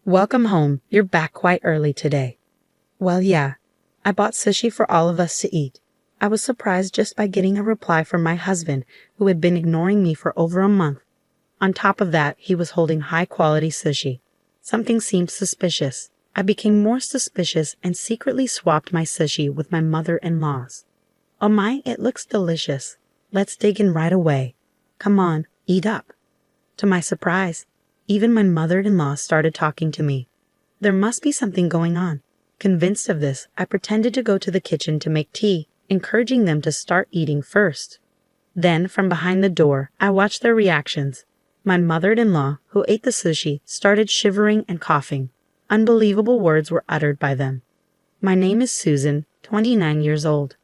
Welcome home. You're back quite early today. Well, yeah, I bought sushi for all of us to eat. I was surprised just by getting a reply from my husband, who had been ignoring me for over a month. On top of that, he was holding high-quality sushi. Something seemed suspicious. I became more suspicious and secretly swapped my sushi with my mother-in-law's. Oh my, it looks delicious. Let's dig in right away. Come on, eat up. To my surprise, even my mother-in-law started talking to me. There must be something going on. Convinced of this, I pretended to go to the kitchen to make tea, encouraging them to start eating first. Then, from behind the door, I watched their reactions. My mother-in-law, who ate the sushi, started shivering and coughing. Unbelievable words were uttered by them. My name is Susan, 29 years old.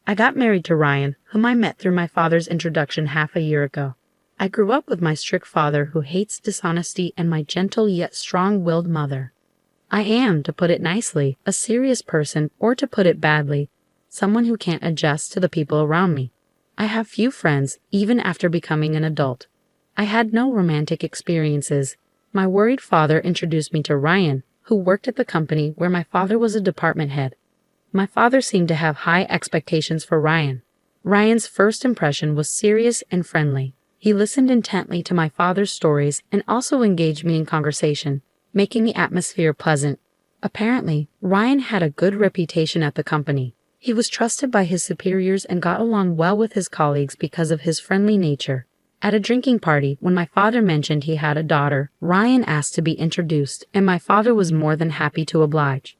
I got married to Ryan, whom I met through my father's introduction half a year ago. I grew up with my strict father who hates dishonesty and my gentle yet strong-willed mother. I am, to put it nicely, a serious person, or to put it badly, someone who can't adjust to the people around me. I have few friends, even after becoming an adult. I had no romantic experiences. My worried father introduced me to Ryan, who worked at the company where my father was a department head. My father seemed to have high expectations for Ryan. Ryan's first impression was serious and friendly. He listened intently to my father's stories and also engaged me in conversation, making the atmosphere pleasant. Apparently, Ryan had a good reputation at the company. He was trusted by his superiors and got along well with his colleagues because of his friendly nature. At a drinking party, when my father mentioned he had a daughter, Ryan asked to be introduced, and my father was more than happy to oblige.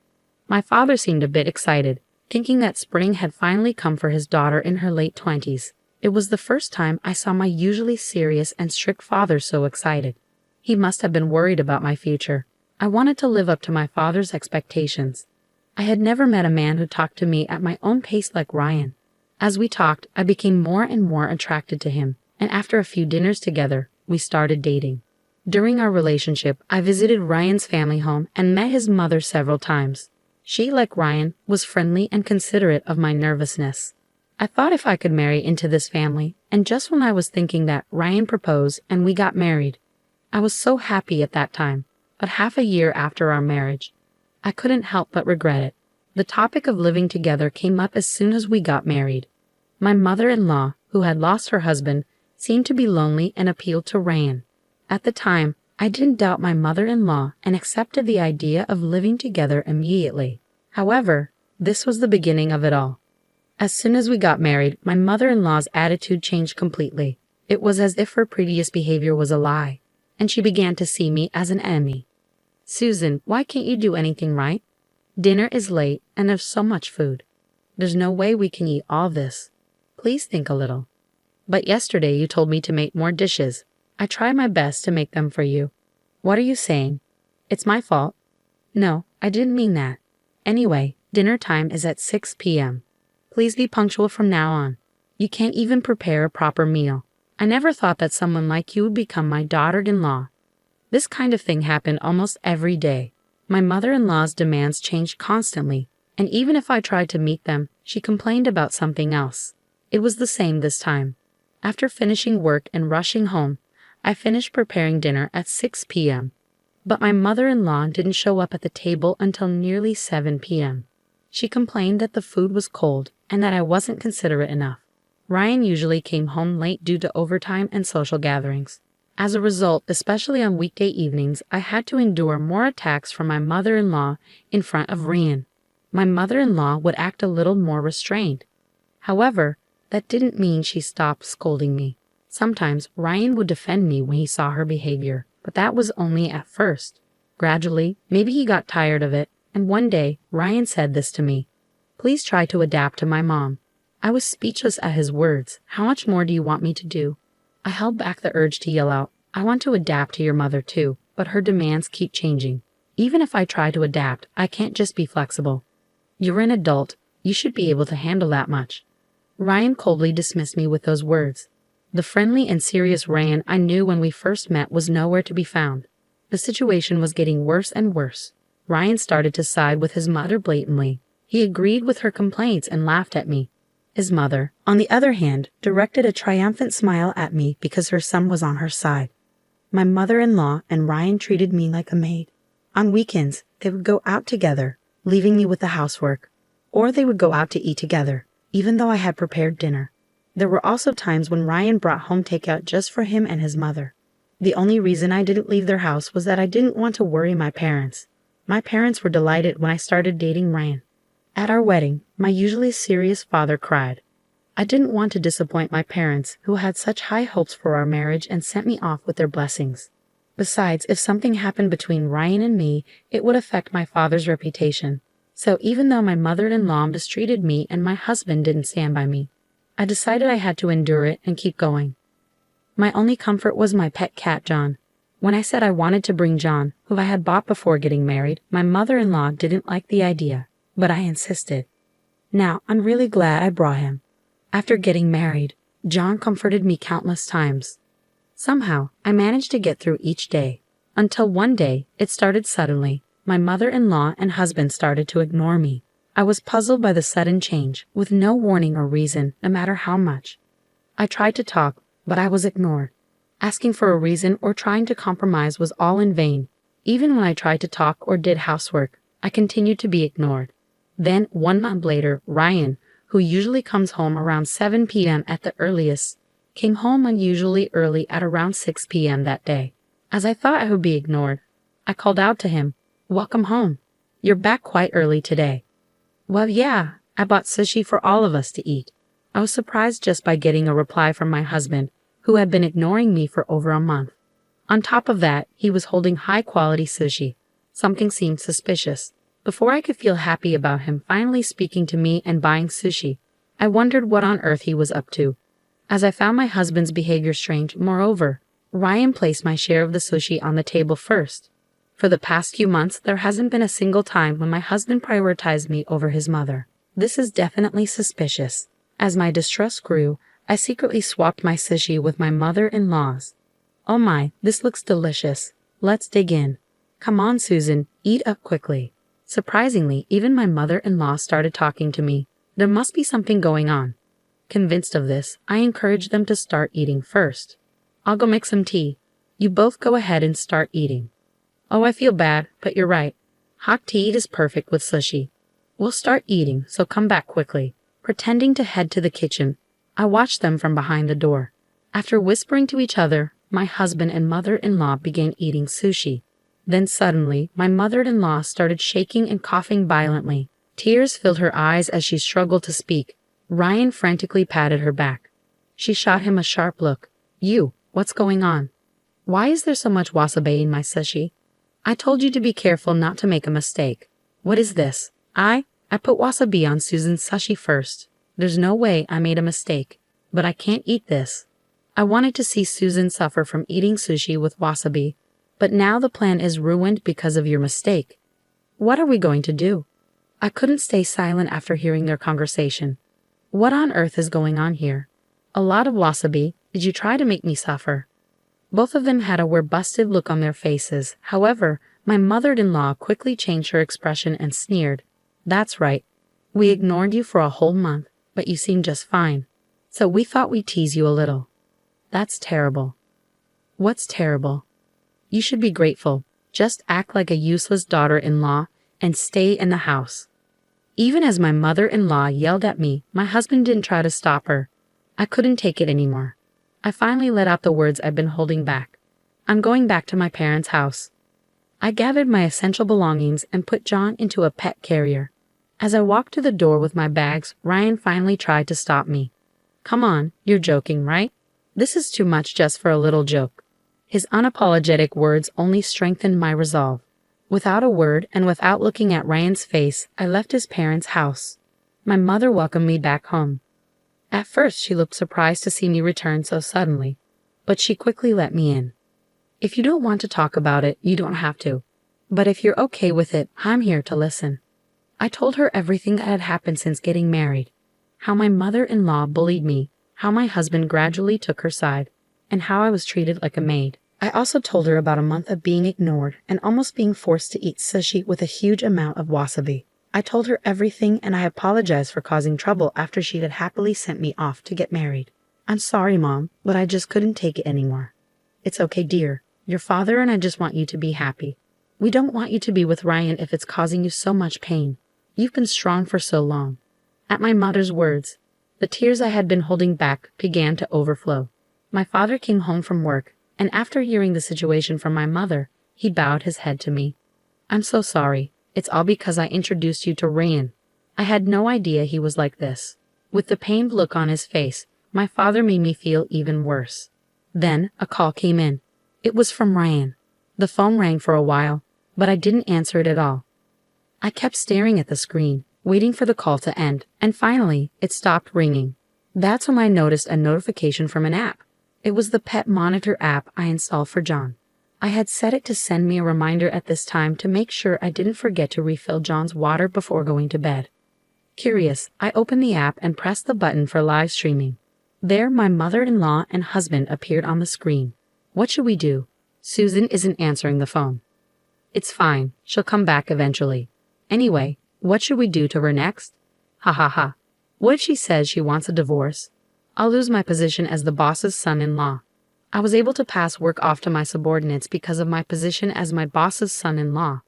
My father seemed a bit excited, thinking that spring had finally come for his daughter in her late 20s. It was the first time I saw my usually serious and strict father so excited. He must have been worried about my future. I wanted to live up to my father's expectations. I had never met a man who talked to me at my own pace like Ryan. As we talked, I became more and more attracted to him, and after a few dinners together, we started dating. During our relationship, I visited Ryan's family home and met his mother several times. She, like Ryan, was friendly and considerate of my nervousness. I thought if I could marry into this family, and just when I was thinking that, Ryan proposed and we got married. I was so happy at that time, but half a year after our marriage, I couldn't help but regret it. The topic of living together came up as soon as we got married. My mother-in-law, who had lost her husband, seemed to be lonely and appealed to Ryan. At the time, I didn't doubt my mother-in-law and accepted the idea of living together immediately. However, this was the beginning of it all. As soon as we got married, my mother-in-law's attitude changed completely. It was as if her previous behavior was a lie, and she began to see me as an enemy. Susan, why can't you do anything right? Dinner is late and there's so much food. There's no way we can eat all this. Please think a little. But yesterday you told me to make more dishes. I try my best to make them for you. What are you saying? It's my fault? No, I didn't mean that. Anyway, dinner time is at 6 p.m. Please be punctual from now on. You can't even prepare a proper meal. I never thought that someone like you would become my daughter-in-law. This kind of thing happened almost every day. My mother-in-law's demands changed constantly, and even if I tried to meet them, she complained about something else. It was the same this time. After finishing work and rushing home, I finished preparing dinner at 6 p.m. But my mother-in-law didn't show up at the table until nearly 7 p.m. She complained that the food was cold and that I wasn't considerate enough. Ryan usually came home late due to overtime and social gatherings. As a result, especially on weekday evenings, I had to endure more attacks from my mother-in-law in front of Ryan. My mother-in-law would act a little more restrained. However, that didn't mean she stopped scolding me. Sometimes Ryan would defend me when he saw her behavior, but that was only at first. Gradually, maybe he got tired of it, and one day, Ryan said this to me. Please try to adapt to my mom. I was speechless at his words. How much more do you want me to do? I held back the urge to yell out, I want to adapt to your mother too, but her demands keep changing. Even if I try to adapt, I can't just be flexible. You're an adult. You should be able to handle that much. Ryan coldly dismissed me with those words. The friendly and serious Ryan I knew when we first met was nowhere to be found. The situation was getting worse and worse. Ryan started to side with his mother blatantly. He agreed with her complaints and laughed at me. His mother, on the other hand, directed a triumphant smile at me because her son was on her side. My mother-in-law and Ryan treated me like a maid. On weekends, they would go out together, leaving me with the housework. Or they would go out to eat together, even though I had prepared dinner. There were also times when Ryan brought home takeout just for him and his mother. The only reason I didn't leave their house was that I didn't want to worry my parents. My parents were delighted when I started dating Ryan. At our wedding, my usually serious father cried. I didn't want to disappoint my parents, who had such high hopes for our marriage and sent me off with their blessings. Besides, if something happened between Ryan and me, it would affect my father's reputation. So even though my mother-in-law mistreated me and my husband didn't stand by me, I decided I had to endure it and keep going. My only comfort was my pet cat, John. When I said I wanted to bring John, who I had bought before getting married, my mother-in-law didn't like the idea, but I insisted. Now, I'm really glad I brought him. After getting married, John comforted me countless times. Somehow, I managed to get through each day, until one day, it started suddenly. My mother-in-law and husband started to ignore me. I was puzzled by the sudden change, with no warning or reason, no matter how much. I tried to talk, but I was ignored. Asking for a reason or trying to compromise was all in vain. Even when I tried to talk or did housework, I continued to be ignored. Then, 1 month later, Ryan, who usually comes home around 7 p.m. at the earliest, came home unusually early at around 6 p.m. that day. As I thought I would be ignored, I called out to him, "Welcome home. You're back quite early today." "Well, yeah, I bought sushi for all of us to eat." I was surprised just by getting a reply from my husband, who had been ignoring me for over a month. On top of that, he was holding high-quality sushi. Something seemed suspicious. Before I could feel happy about him finally speaking to me and buying sushi, I wondered what on earth he was up to. As I found my husband's behavior strange, moreover, Ryan placed my share of the sushi on the table first. For the past few months, there hasn't been a single time when my husband prioritized me over his mother. This is definitely suspicious. As my distrust grew, I secretly swapped my sushi with my mother-in-law's. "Oh my, this looks delicious. Let's dig in. Come on, Susan, eat up quickly." Surprisingly, even my mother-in-law started talking to me. There must be something going on. Convinced of this, I encouraged them to start eating first. "I'll go make some tea. You both go ahead and start eating." "Oh, I feel bad, but you're right. Hot tea is perfect with sushi. We'll start eating, so come back quickly." Pretending to head to the kitchen, I watched them from behind the door. After whispering to each other, my husband and mother-in-law began eating sushi. Then suddenly, my mother-in-law started shaking and coughing violently. Tears filled her eyes as she struggled to speak. Ryan frantically patted her back. She shot him a sharp look. "You, what's going on? Why is there so much wasabi in my sushi? I told you to be careful not to make a mistake. What is this? I put wasabi on Susan's sushi first. There's no way I made a mistake, but I can't eat this." I wanted to see Susan suffer from eating sushi with wasabi, but now the plan is ruined because of your mistake. What are we going to do? I couldn't stay silent after hearing their conversation. What on earth is going on here? A lot of wasabi. Did you try to make me suffer? Both of them had a we're-busted look on their faces. However, my mother-in-law quickly changed her expression and sneered. "That's right. We ignored you for a whole month, but you seemed just fine. So we thought we'd tease you a little." "That's terrible." "What's terrible? You should be grateful. Just act like a useless daughter-in-law and stay in the house." Even as my mother-in-law yelled at me, my husband didn't try to stop her. I couldn't take it anymore. I finally let out the words I'd been holding back. "I'm going back to my parents' house." I gathered my essential belongings and put John into a pet carrier. As I walked to the door with my bags, Ryan finally tried to stop me. "Come on, you're joking, right? This is too much just for a little joke." His unapologetic words only strengthened my resolve. Without a word and without looking at Ryan's face, I left his parents' house. My mother welcomed me back home. At first, she looked surprised to see me return so suddenly, but she quickly let me in. "If you don't want to talk about it, you don't have to. But if you're okay with it, I'm here to listen." I told her everything that had happened since getting married. How my mother-in-law bullied me, how my husband gradually took her side, and how I was treated like a maid. I also told her about a month of being ignored and almost being forced to eat sushi with a huge amount of wasabi. I told her everything and I apologized for causing trouble after she had happily sent me off to get married. "I'm sorry, Mom, but I just couldn't take it anymore." "It's okay, dear. Your father and I just want you to be happy. We don't want you to be with Ryan if it's causing you so much pain. You've been strong for so long." At my mother's words, the tears I had been holding back began to overflow. My father came home from work, and after hearing the situation from my mother, he bowed his head to me. "I'm so sorry. It's all because I introduced you to Ryan. I had no idea he was like this." With the pained look on his face, my father made me feel even worse. Then a call came in. It was from Ryan. The phone rang for a while, but I didn't answer it at all. I kept staring at the screen, waiting for the call to end, and finally, it stopped ringing. That's when I noticed a notification from an app. It was the Pet Monitor app I installed for John. I had set it to send me a reminder at this time to make sure I didn't forget to refill John's water before going to bed. Curious, I opened the app and pressed the button for live streaming. There, my mother-in-law and husband appeared on the screen. What should we do? Susan isn't answering the phone. It's fine, she'll come back eventually. Anyway, what should we do to her next? Ha ha ha. What if she says she wants a divorce? I'll lose my position as the boss's son-in-law. I was able to pass work off to my subordinates because of my position as my boss's son-in-law.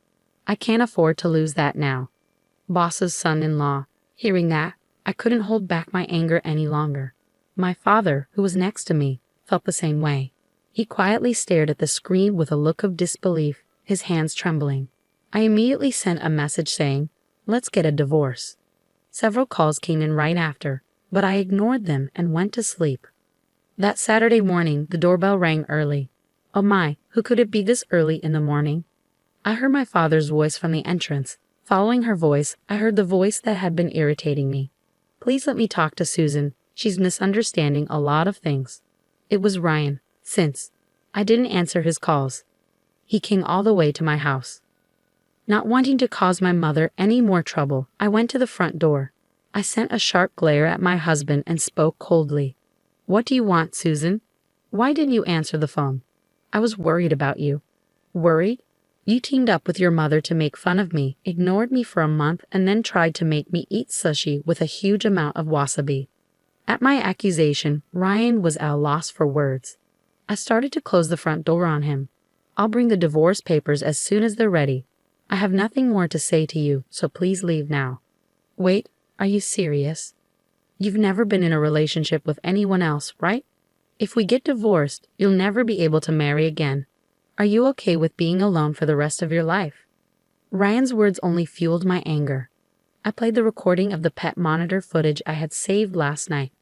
I can't afford to lose that now. Boss's son-in-law. Hearing that, I couldn't hold back my anger any longer. My father, who was next to me, felt the same way. He quietly stared at the screen with a look of disbelief, his hands trembling. I immediately sent a message saying, "Let's get a divorce." Several calls came in right after, but I ignored them and went to sleep. That Saturday morning, the doorbell rang early. Oh my, who could it be this early in the morning? I heard my father's voice from the entrance. Following her voice, I heard the voice that had been irritating me. "Please let me talk to Susan. She's misunderstanding a lot of things." It was Ryan, since I didn't answer his calls. He came all the way to my house. Not wanting to cause my mother any more trouble, I went to the front door. I sent a sharp glare at my husband and spoke coldly. "What do you want, Susan? Why didn't you answer the phone? I was worried about you." "Worried? You teamed up with your mother to make fun of me, ignored me for a month, and then tried to make me eat sushi with a huge amount of wasabi." At my accusation, Ryan was at a loss for words. I started to close the front door on him. "I'll bring the divorce papers as soon as they're ready. I have nothing more to say to you, so please leave now." "Wait, are you serious? You've never been in a relationship with anyone else, right? If we get divorced, you'll never be able to marry again. Are you okay with being alone for the rest of your life?" Ryan's words only fueled my anger. I played the recording of the Pet Monitor footage I had saved last night.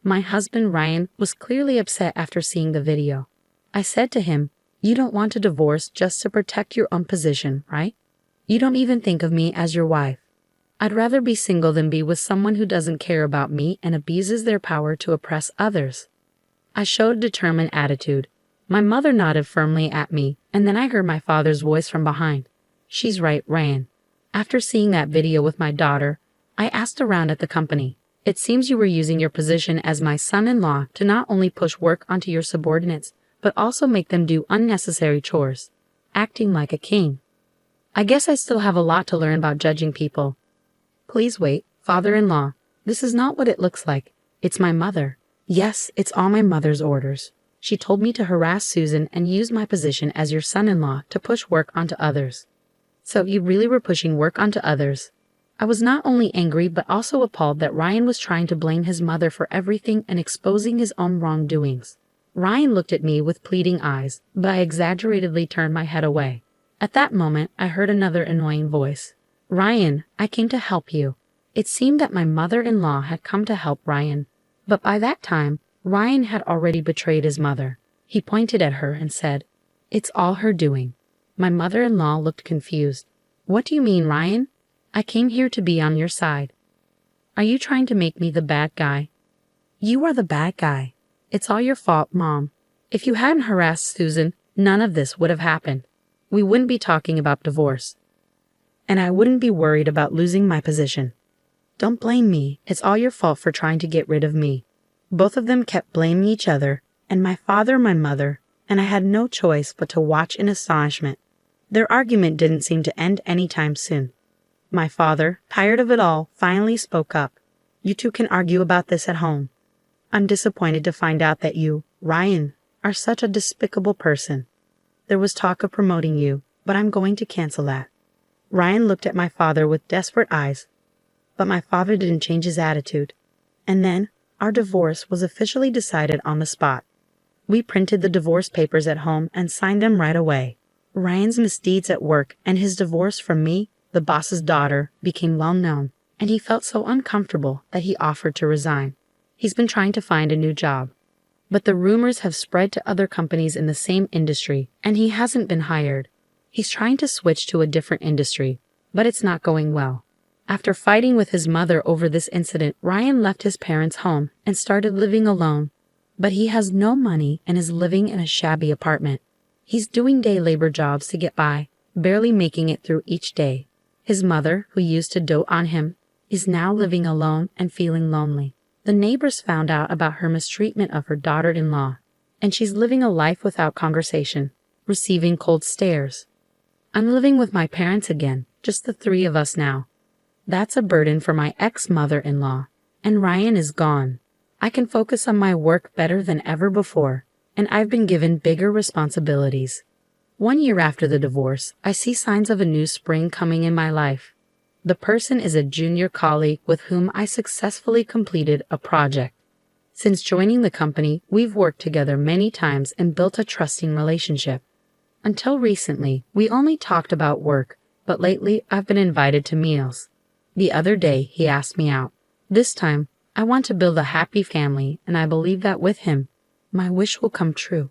My husband Ryan was clearly upset after seeing the video. I said to him, "You don't want a divorce just to protect your own position, right? You don't even think of me as your wife. I'd rather be single than be with someone who doesn't care about me and abuses their power to oppress others." I showed a determined attitude. My mother nodded firmly at me, and then I heard my father's voice from behind. "She's right, Ryan. After seeing that video with my daughter, I asked around at the company. It seems you were using your position as my son-in-law to not only push work onto your subordinates, but also make them do unnecessary chores, acting like a king. I guess I still have a lot to learn about judging people." "Please wait, father-in-law. This is not what it looks like. It's my mother. Yes, it's all my mother's orders. She told me to harass Susan and use my position as your son-in-law to push work onto others." "So you really were pushing work onto others?" I was not only angry but also appalled that Ryan was trying to blame his mother for everything and exposing his own wrongdoings. Ryan looked at me with pleading eyes, but I exaggeratedly turned my head away. At that moment, I heard another annoying voice. "Ryan, I came to help you." It seemed that my mother-in-law had come to help Ryan, but by that time, Ryan had already betrayed his mother. He pointed at her and said, "It's all her doing." My mother-in-law looked confused. "What do you mean, Ryan? I came here to be on your side. Are you trying to make me the bad guy?" "You are the bad guy. It's all your fault, Mom. If you hadn't harassed Susan, none of this would have happened. We wouldn't be talking about divorce. And I wouldn't be worried about losing my position. Don't blame me. It's all your fault for trying to get rid of me." Both of them kept blaming each other, and my father my mother, and I had no choice but to watch in astonishment. Their argument didn't seem to end anytime soon. My father, tired of it all, finally spoke up. "You two can argue about this at home. I'm disappointed to find out that you, Ryan, are such a despicable person. There was talk of promoting you, but I'm going to cancel that." Ryan looked at my father with desperate eyes, but my father didn't change his attitude. And then, our divorce was officially decided on the spot. We printed the divorce papers at home and signed them right away. Ryan's misdeeds at work and his divorce from me, the boss's daughter, became well known, and he felt so uncomfortable that he offered to resign. He's been trying to find a new job. But the rumors have spread to other companies in the same industry, and he hasn't been hired. He's trying to switch to a different industry, but it's not going well. After fighting with his mother over this incident, Ryan left his parents' home and started living alone. But he has no money and is living in a shabby apartment. He's doing day labor jobs to get by, barely making it through each day. His mother, who used to dote on him, is now living alone and feeling lonely. The neighbors found out about her mistreatment of her daughter-in-law, and she's living a life without conversation, receiving cold stares. I'm living with my parents again, just the three of us now. That's a burden for my ex-mother-in-law, and Ryan is gone. I can focus on my work better than ever before, and I've been given bigger responsibilities. 1 year after the divorce, I see signs of a new spring coming in my life. The person is a junior colleague with whom I successfully completed a project. Since joining the company, we've worked together many times and built a trusting relationship. Until recently, we only talked about work, but lately I've been invited to meals. The other day, he asked me out. This time, I want to build a happy family, and I believe that with him, my wish will come true.